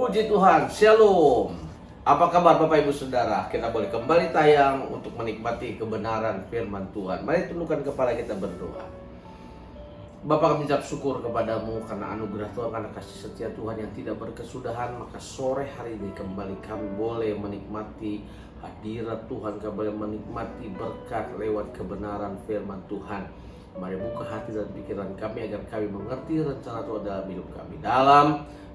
Puji Tuhan, Shalom. Apa kabar Bapak Ibu Saudara? Kita boleh kembali tayang untuk menikmati kebenaran firman Tuhan. Mari tundukkan kepala kita berdoa. Bapak, kami ucap syukur kepadamu karena anugerah Tuhan, karena kasih setia Tuhan yang tidak berkesudahan. Maka sore hari ini kembali kami boleh menikmati hadirat Tuhan, kami boleh menikmati berkat lewat kebenaran firman Tuhan. Mari buka hati dan pikiran kami agar kami mengerti rencana Tuhan dalam hidup kami. Dalam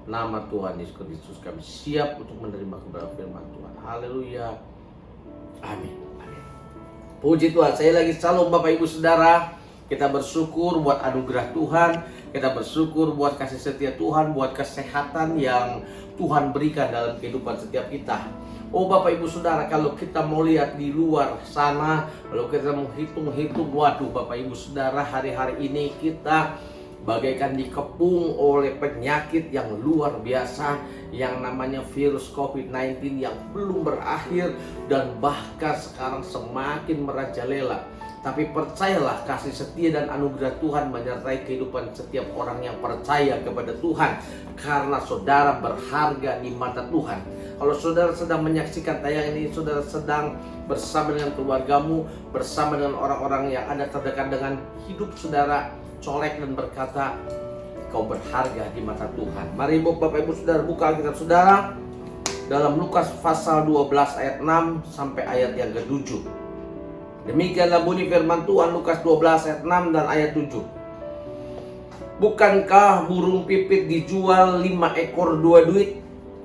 nama Tuhan Yesus Kristus kami siap untuk menerima kebenaran firman Tuhan. Haleluya. Amin. Amin. Puji Tuhan. Saya lagi salam Bapak Ibu Saudara. Kita bersyukur buat anugerah Tuhan. Kita bersyukur buat kasih setia Tuhan, buat kesehatan yang Tuhan berikan dalam kehidupan setiap kita. Oh Bapak Ibu Saudara, kalau kita mau lihat di luar sana, kalau kita mau hitung-hitung, waduh Bapak Ibu Saudara, hari-hari ini kita bagaikan dikepung oleh penyakit yang luar biasa yang namanya virus COVID-19 yang belum berakhir dan bahkan sekarang semakin merajalela. Tapi percayalah, kasih setia dan anugerah Tuhan menyertai kehidupan setiap orang yang percaya kepada Tuhan, karena saudara berharga di mata Tuhan. Kalau saudara sedang menyaksikan tayangan ini, saudara sedang bersama dengan keluargamu, bersama dengan orang-orang yang ada terdekat dengan hidup saudara, colek dan berkata, kau berharga di mata Tuhan. Mari Bapak Ibu Saudara buka Alkitab saudara dalam Lukas pasal 12 ayat 6 sampai ayat yang ke-7. Demikianlah bunyi firman Tuhan, Lukas 12 ayat 6 dan ayat 7. Bukankah burung pipit dijual 5 ekor 2 duit?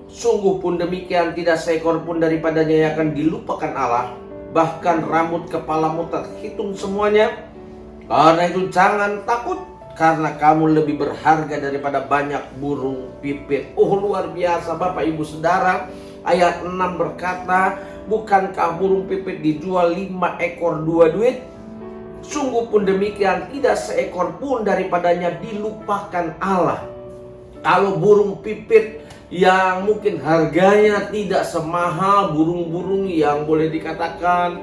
Sungguh pun demikian, tidak seekor pun daripadanya yang akan dilupakan Allah. Bahkan rambut kepalamu terhitung semuanya. Karena itu jangan takut, karena kamu lebih berharga daripada banyak burung pipit. Oh luar biasa Bapak Ibu Saudara. Ayat 6 berkata, bukankah burung pipit dijual 5 ekor 2 duit? Sungguh pun demikian, tidak seekor pun daripadanya dilupakan Allah. Kalau burung pipit yang mungkin harganya tidak semahal burung-burung yang boleh dikatakan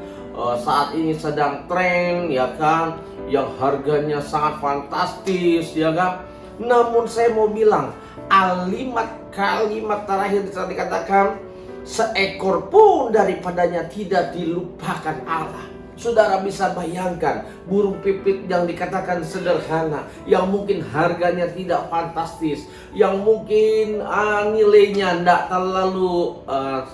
saat ini sedang tren, ya kan, yang harganya sangat fantastis, ya kan. Namun saya mau bilang, kalimat terakhir bisa dikatakan, seekor pun daripadanya tidak dilupakan Allah. Saudara bisa bayangkan burung pipit yang dikatakan sederhana, yang mungkin harganya tidak fantastis, yang mungkin nilainya tidak terlalu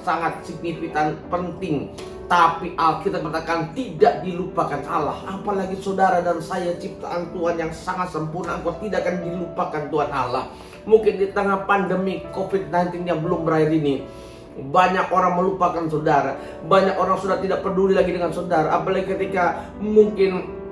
sangat signifikan penting, tapi Alkitab mengatakan tidak dilupakan Allah. Apalagi saudara dan saya ciptaan Tuhan yang sangat sempurna, engkau tidak akan dilupakan Tuhan Allah. Mungkin di tengah pandemi COVID-19 yang belum berakhir ini, banyak orang melupakan saudara. Banyak orang sudah tidak peduli lagi dengan saudara. Apalagi ketika mungkin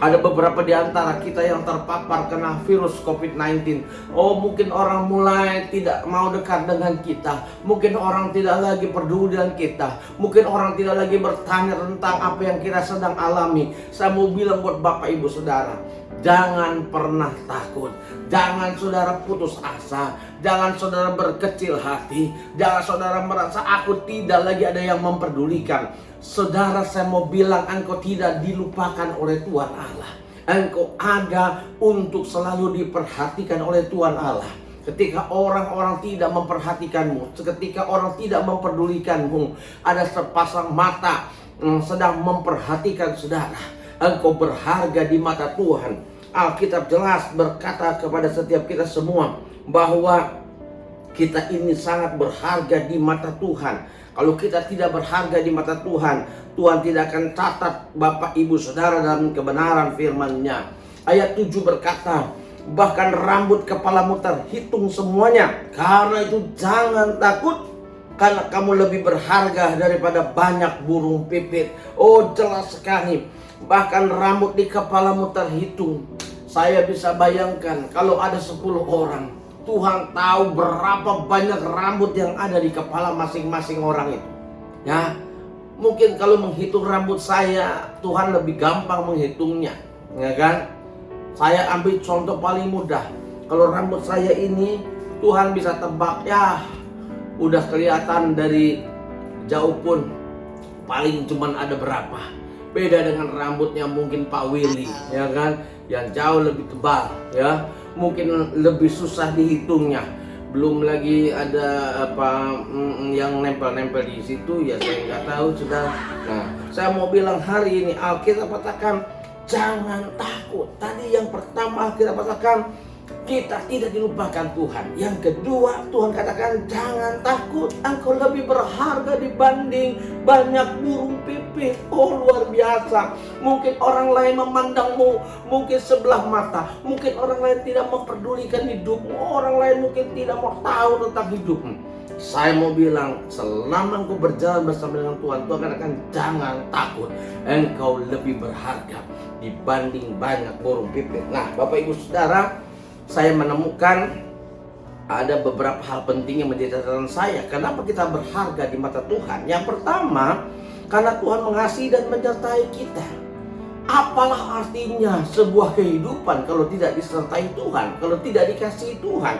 ada beberapa di antara kita yang terpapar kena virus COVID-19. Oh mungkin orang mulai tidak mau dekat dengan kita. Mungkin orang tidak lagi peduli dengan kita. Mungkin orang tidak lagi bertanya tentang apa yang kita sedang alami. Saya mau bilang buat Bapak Ibu Saudara, jangan pernah takut. Jangan saudara putus asa. Jangan saudara berkecil hati. Jangan saudara merasa aku tidak lagi ada yang memperdulikan. Saudara, saya mau bilang engkau tidak dilupakan oleh Tuhan Allah. Engkau ada untuk selalu diperhatikan oleh Tuhan Allah. Ketika orang-orang tidak memperhatikanmu, ketika orang tidak memperdulikanmu, ada sepasang mata sedang memperhatikan saudara. Engkau berharga di mata Tuhan. Alkitab jelas berkata kepada setiap kita semua bahwa kita ini sangat berharga di mata Tuhan. Kalau kita tidak berharga di mata Tuhan, Tuhan tidak akan catat Bapak Ibu Saudara dalam kebenaran firman-Nya. Ayat 7 berkata, bahkan rambut kepalamu terhitung semuanya. Karena itu jangan takut, karena kamu lebih berharga daripada banyak burung pipit. Oh jelas sekali, bahkan rambut di kepalamu terhitung. Saya bisa bayangkan kalau ada 10 orang, Tuhan tahu berapa banyak rambut yang ada di kepala masing-masing orang itu. Ya, mungkin kalau menghitung rambut saya, Tuhan lebih gampang menghitungnya, ya kan? Saya ambil contoh paling mudah. Kalau rambut saya ini, Tuhan bisa tebak, ya, udah kelihatan dari jauh pun paling cuman ada berapa. Beda dengan rambutnya mungkin Pak Willy, ya kan, yang jauh lebih tebal, ya, mungkin lebih susah dihitungnya. belum lagi ada yang nempel-nempel di situ, ya saya nggak tahu sudah. Nah, saya mau bilang hari ini Alkitab katakan jangan takut. Tadi yang pertama Alkitab katakan kita tidak dilupakan Tuhan. Yang kedua, Tuhan katakan jangan takut, engkau lebih berharga dibanding banyak burung pipit. Oh, luar biasa. Mungkin orang lain memandangmu mungkin sebelah mata, mungkin orang lain tidak memperdulikan hidupmu, orang lain mungkin tidak mau tahu tentang hidupmu. Saya mau bilang, selama engkau berjalan bersama dengan Tuhan, Tuhan katakan jangan takut, engkau lebih berharga dibanding banyak burung pipit. Nah, Bapak Ibu Saudara, saya menemukan ada beberapa hal penting yang menjadi catatan saya. Kenapa kita berharga di mata Tuhan? Yang pertama, karena Tuhan mengasihi dan menyertai kita. Apalah artinya sebuah kehidupan kalau tidak disertai Tuhan, kalau tidak dikasihi Tuhan?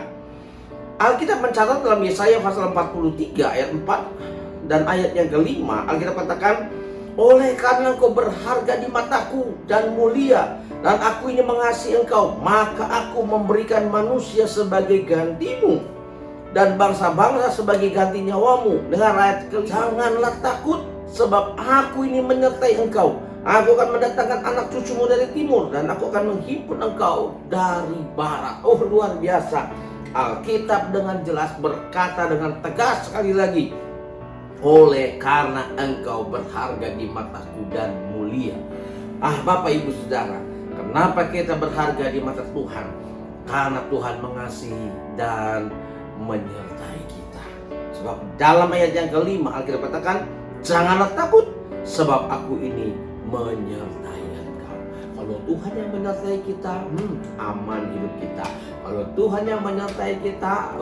Alkitab mencatat dalam Yesaya pasal 43 ayat 4 dan ayat yang kelima, Alkitab katakan, oleh karena engkau berharga di mataku dan mulia, dan aku ini mengasihi engkau, maka aku memberikan manusia sebagai gantimu dan bangsa-bangsa sebagai ganti nyawamu. Dengan ayat kelima, janganlah takut, sebab aku ini menyertai engkau. Aku akan mendatangkan anak cucumu dari timur, dan aku akan menghimpun engkau dari barat. Oh, luar biasa. Alkitab dengan jelas berkata dengan tegas sekali lagi, oleh karena engkau berharga di mataku dan mulia. Bapak Ibu Saudara, kenapa kita berharga di mata Tuhan? Karena Tuhan mengasihi dan menyertai kita. Sebab dalam ayat yang kelima Alkitab katakan, janganlah takut, sebab aku ini menyertai engkau. Kalau Tuhan yang menyertai kita, aman hidup kita. Kalau Tuhan yang menyertai kita,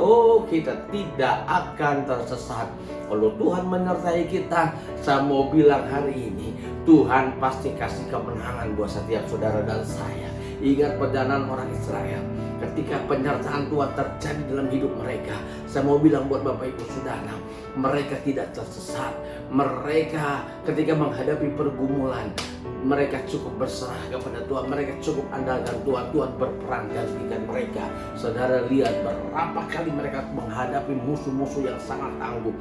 kita tidak akan tersesat. Kalau Tuhan menyertai kita, saya mau bilang hari ini, Tuhan pasti kasih kemenangan buat setiap saudara dan saya. Ingat perjalanan orang Israel, ketika penyertaan Tuhan terjadi dalam hidup mereka, saya mau bilang buat Bapak Ibu Saudara, mereka tidak tersesat. Mereka ketika menghadapi pergumulan, mereka cukup berserah kepada Tuhan, mereka cukup andalkan Tuhan. Tuhan berperan gantikan mereka. Saudara lihat berapa kali mereka menghadapi musuh-musuh yang sangat tangguh,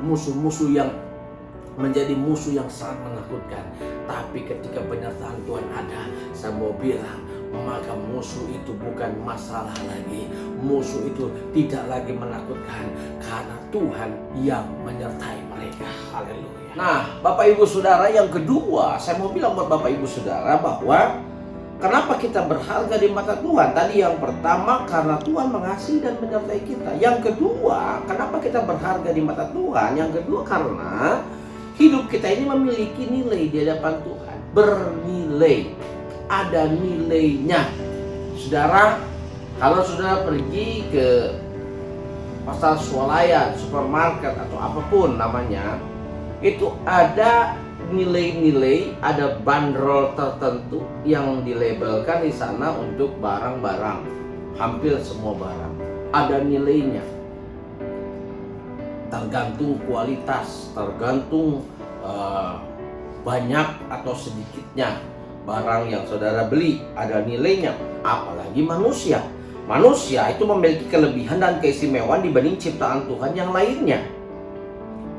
musuh-musuh yang menjadi musuh yang sangat menakutkan. Tapi ketika penyertaan Tuhan ada, saya mau bilang, maka musuh itu bukan masalah lagi. Musuh itu tidak lagi menakutkan, karena Tuhan yang menyertai mereka. Haleluya. Nah, Bapak Ibu Saudara, yang kedua, saya mau bilang buat Bapak Ibu Saudara bahwa kenapa kita berharga di mata Tuhan? Tadi yang pertama, karena Tuhan mengasihi dan menyertai kita. Yang kedua, kenapa kita berharga di mata Tuhan? Yang kedua, karena hidup kita ini memiliki nilai di hadapan Tuhan. Bernilai. Ada nilainya. Saudara, kalau saudara pergi ke pasar swalayan, supermarket atau apapun namanya, itu ada nilai-nilai, ada bandrol tertentu yang dilabelkan di sana untuk barang-barang. Hampir semua barang ada nilainya. Tergantung kualitas, tergantung banyak atau sedikitnya barang yang saudara beli, ada nilainya. Apalagi manusia. Manusia itu memiliki kelebihan dan keistimewaan dibanding ciptaan Tuhan yang lainnya.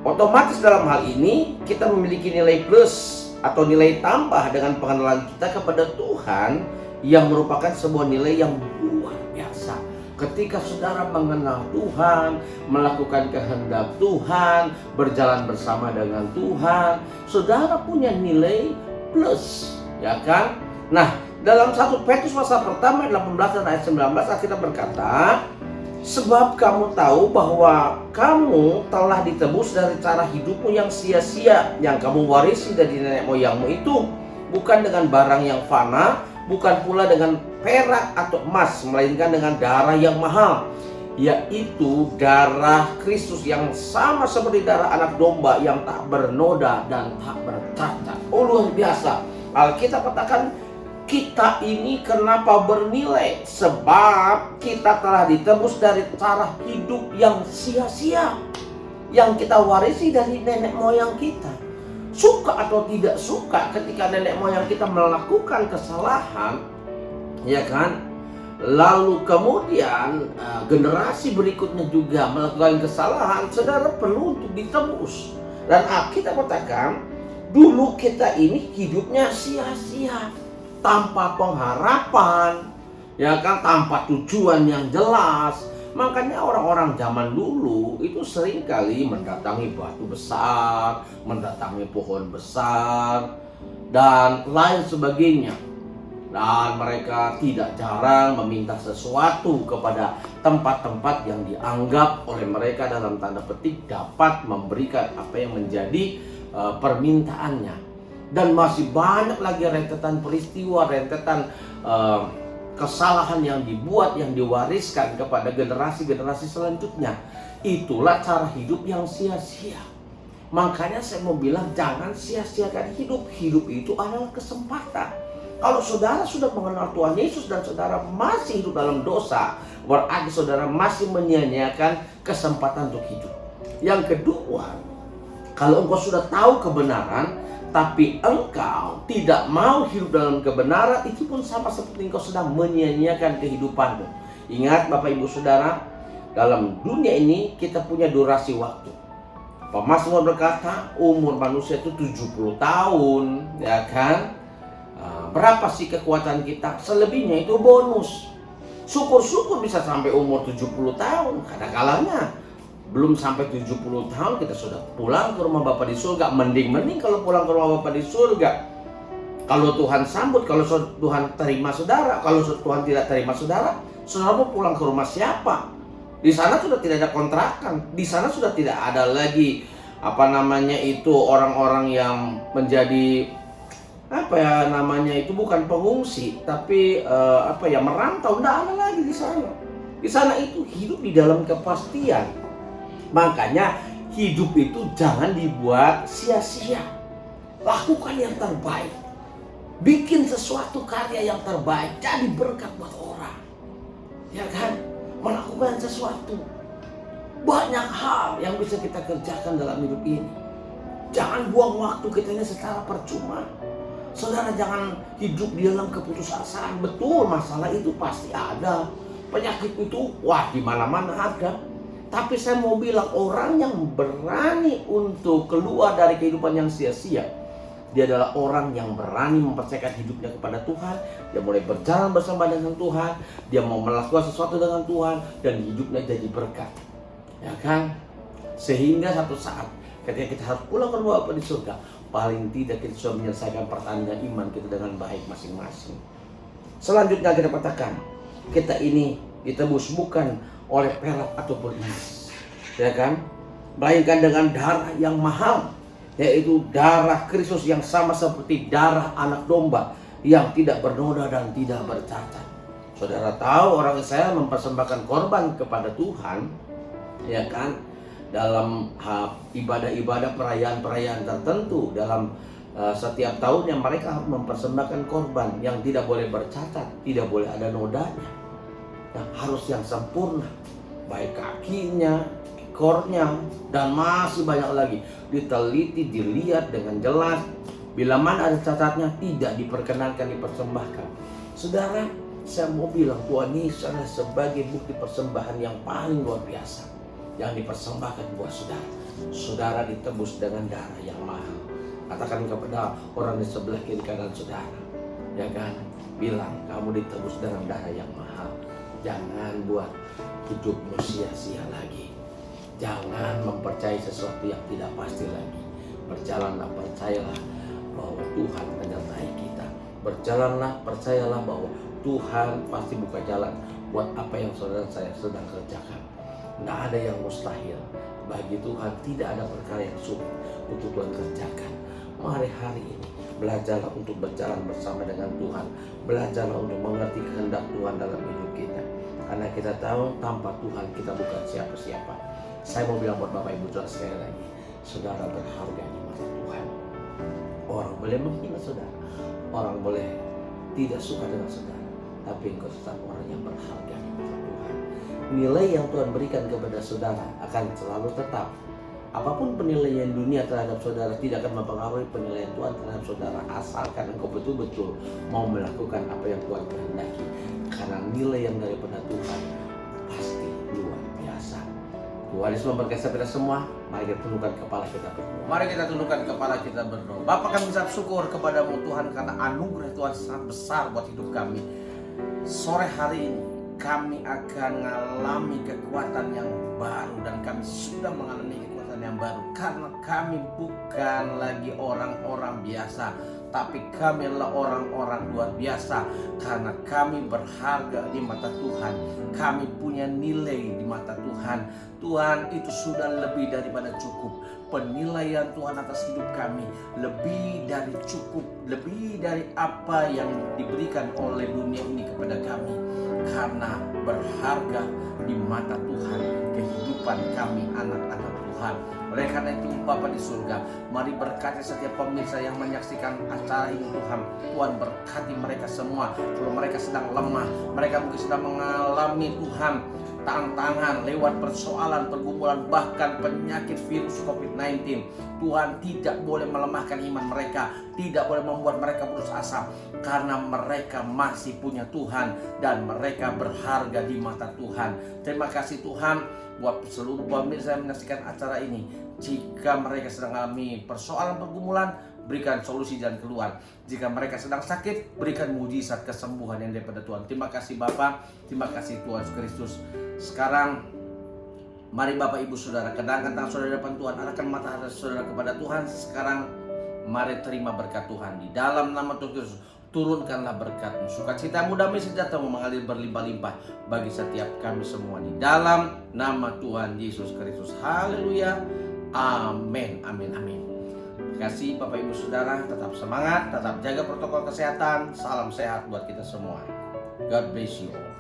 Otomatis dalam hal ini kita memiliki nilai plus atau nilai tambah dengan pengenalan kita kepada Tuhan, yang merupakan sebuah nilai yang luar biasa. Ketika saudara mengenal Tuhan, melakukan kehendak Tuhan, berjalan bersama dengan Tuhan, saudara punya nilai plus, ya kan? Nah, dalam 1 Petrus pasal pertama 18 dan ayat 19 kita berkata, sebab kamu tahu bahwa kamu telah ditebus dari cara hidupmu yang sia-sia, yang kamu warisi dari nenek moyangmu itu, bukan dengan barang yang fana, bukan pula dengan perak atau emas, melainkan dengan darah yang mahal, yaitu darah Kristus, yang sama seperti darah anak domba yang tak bernoda dan tak bercacat. Oh, luar biasa. Alkitab katakan kita ini kenapa bernilai? Sebab kita telah ditebus dari cara hidup yang sia-sia, yang kita warisi dari nenek moyang kita. Suka atau tidak suka, ketika nenek moyang kita melakukan kesalahan, ya kan, lalu kemudian generasi berikutnya juga melakukan kesalahan, saudara perlu untuk ditebus. Dan kita katakan, dulu kita ini hidupnya sia-sia, tanpa pengharapan, ya kan, tanpa tujuan yang jelas. Makanya orang-orang zaman dulu itu seringkali mendatangi batu besar, mendatangi pohon besar, dan lain sebagainya. Dan mereka tidak jarang meminta sesuatu kepada tempat-tempat yang dianggap oleh mereka dalam tanda petik dapat memberikan apa yang menjadi permintaannya. Dan masih banyak lagi rentetan peristiwa, rentetan kesalahan yang dibuat, yang diwariskan kepada generasi-generasi selanjutnya. Itulah cara hidup yang sia-sia. Makanya saya mau bilang, jangan sia-siakan hidup. Hidup itu adalah kesempatan. Kalau saudara sudah mengenal Tuhan Yesus dan saudara masih hidup dalam dosa, berarti saudara masih menyia-nyiakan kesempatan untuk hidup. Yang kedua, kalau engkau sudah tahu kebenaran, tapi engkau tidak mau hidup dalam kebenaran, itu pun sama seperti engkau sedang menyia-nyiakan kehidupanmu. Ingat Bapak Ibu Saudara, dalam dunia ini kita punya durasi waktu. Pemasmur berkata umur manusia itu 70 tahun, ya kan? Berapa sih kekuatan kita? Selebihnya itu bonus. Syukur-syukur bisa sampai umur 70 tahun. Kadang-kalanya belum sampai 70 tahun kita sudah pulang ke rumah Bapa di surga. Mending kalau pulang ke rumah Bapa di surga. Kalau Tuhan sambut, kalau Tuhan terima saudara. Kalau Tuhan tidak terima saudara, saudara mau pulang ke rumah siapa? Di sana sudah tidak ada kontrakan. Di sana sudah tidak ada lagi orang-orang yang menjadi itu bukan pengungsi, tapi merantau. Tidak ada lagi di sana. Di sana itu hidup di dalam kepastian. Makanya hidup itu jangan dibuat sia-sia. Lakukan yang terbaik. Bikin sesuatu karya yang terbaik. Jadi berkat buat orang. Ya kan? Melakukan sesuatu. Banyak hal yang bisa kita kerjakan dalam hidup ini. Jangan buang waktu kita secara percuma. Saudara jangan hidup di dalam keputusasaan. Betul, masalah itu pasti ada. Penyakit itu di mana-mana ada. Tapi saya mau bilang, orang yang berani untuk keluar dari kehidupan yang sia-sia, dia adalah orang yang berani mempercayakan hidupnya kepada Tuhan. Dia mulai berjalan bersama dengan Tuhan. Dia mau melakukan sesuatu dengan Tuhan, dan hidupnya jadi berkat. Ya kan? Sehingga satu saat ketika kita harus pulang ke rumah Bapa di surga, paling tidak kita sudah menyelesaikan pertandingan iman kita dengan baik masing-masing. Selanjutnya kita katakan, kita ini ditebus bukan oleh perak ataupun emas, ya kan? Melainkan dengan darah yang mahal, yaitu darah Kristus yang sama seperti darah anak domba yang tidak bernoda dan tidak bercacat. Saudara tahu orang Israel mempersembahkan korban kepada Tuhan, ya kan? Dalam ibadah-ibadah perayaan-perayaan tertentu, dalam setiap tahunnya mereka harus mempersembahkan korban yang tidak boleh bercacat, tidak boleh ada nodanya, yang harus yang sempurna, baik kakinya, ekornya, dan masih banyak lagi. Diteliti, dilihat dengan jelas. Bila mana ada cacatnya, tidak diperkenankan dipersembahkan. Saudara, saya mau bilang Tuhan Yesus adalah sebagai bukti persembahan yang paling luar biasa yang dipersembahkan buat saudara. Saudara ditebus dengan darah yang mahal. Katakan kepada orang di sebelah kiri kanan saudara, ya kan, bilang kamu ditebus dengan darah yang mahal. Jangan buat hidupmu sia-sia lagi. Jangan mempercayai sesuatu yang tidak pasti lagi. Berjalanlah, percayalah bahwa Tuhan menyertai kita. Berjalanlah, percayalah bahwa Tuhan pasti buka jalan buat apa yang saudara saya sedang kerjakan. Tidak ada yang mustahil. Bagi Tuhan tidak ada perkara yang sulit untuk Tuhan kerjakan. Mari hari ini belajarlah untuk berjalan bersama dengan Tuhan. Belajarlah untuk mengerti kehendak Tuhan dalam hidup kita. Karena kita tahu tanpa Tuhan kita bukan siapa-siapa. Saya mau bilang buat Bapak Ibu Saudara sekali lagi, saudara berharga di mata Tuhan. Orang boleh menghina saudara, orang boleh tidak suka dengan saudara, tapi engkau tetap orang yang berharga di mata Tuhan. Nilai yang Tuhan berikan kepada saudara akan selalu tetap. Apapun penilaian dunia terhadap saudara tidak akan mempengaruhi penilaian Tuhan terhadap saudara, asalkan engkau betul-betul mau melakukan apa yang Tuhan kehendaki. karena nilai yang daripada Tuhan pasti luar biasa. Tuhan Yesus memberkati kita semua. Mari kita tundukkan kepala kita berdoa. Mari kita tundukkan kepala kita berdoa. Bapa, kami ucap syukur kepadamu Tuhan, karena anugerah Tuhan sangat besar buat hidup kami. Sore hari ini kami akan mengalami kekuatan yang baru, dan kami sudah mengalami kekuatan yang baru karena kami bukan lagi orang-orang biasa, tapi kami adalah orang-orang luar biasa karena kami berharga di mata Tuhan. Kami punya nilai di mata Tuhan. Tuhan, itu sudah lebih daripada cukup. Penilaian Tuhan atas hidup kami lebih dari cukup, lebih dari apa yang diberikan oleh dunia ini kepada kami, karena berharga di mata Tuhan kehidupan kami anak-anak Tuhan. Oleh karena itu Bapa di surga, mari berkati setiap pemirsa yang menyaksikan acara ini Tuhan. Tuhan berkati mereka semua. Kalau mereka sedang lemah, mereka mungkin sedang mengalami Tuhan tantangan lewat persoalan, pergumulan, bahkan penyakit virus COVID-19. Tuhan tidak boleh melemahkan iman mereka, tidak boleh membuat mereka putus asa, karena mereka masih punya Tuhan dan mereka berharga di mata Tuhan. Terima kasih Tuhan buat seluruh pemirsa yang menyaksikan acara ini. Jika mereka sedang mengalami persoalan, pergumulan, berikan solusi dan keluar. Jika mereka sedang sakit, berikan mujizat kesembuhan yang daripada Tuhan. Terima kasih Bapa, terima kasih Tuhan Yesus Kristus. Sekarang mari Bapak Ibu Saudara, kedangkan tangan saudara depan Tuhan, arahkan mata hati saudara kepada Tuhan. Sekarang mari terima berkat Tuhan. Di dalam nama Tuhan Yesus, turunkanlah berkat-Mu, sukacitamu, damai sejahtera-Mu mengalir berlimpah-limpah bagi setiap kami semua. Di dalam nama Tuhan Yesus Kristus. Haleluya. Amin. Amin. Amin. Terima kasih Bapak Ibu Saudara, tetap semangat, tetap jaga protokol kesehatan. Salam sehat buat kita semua. God bless you.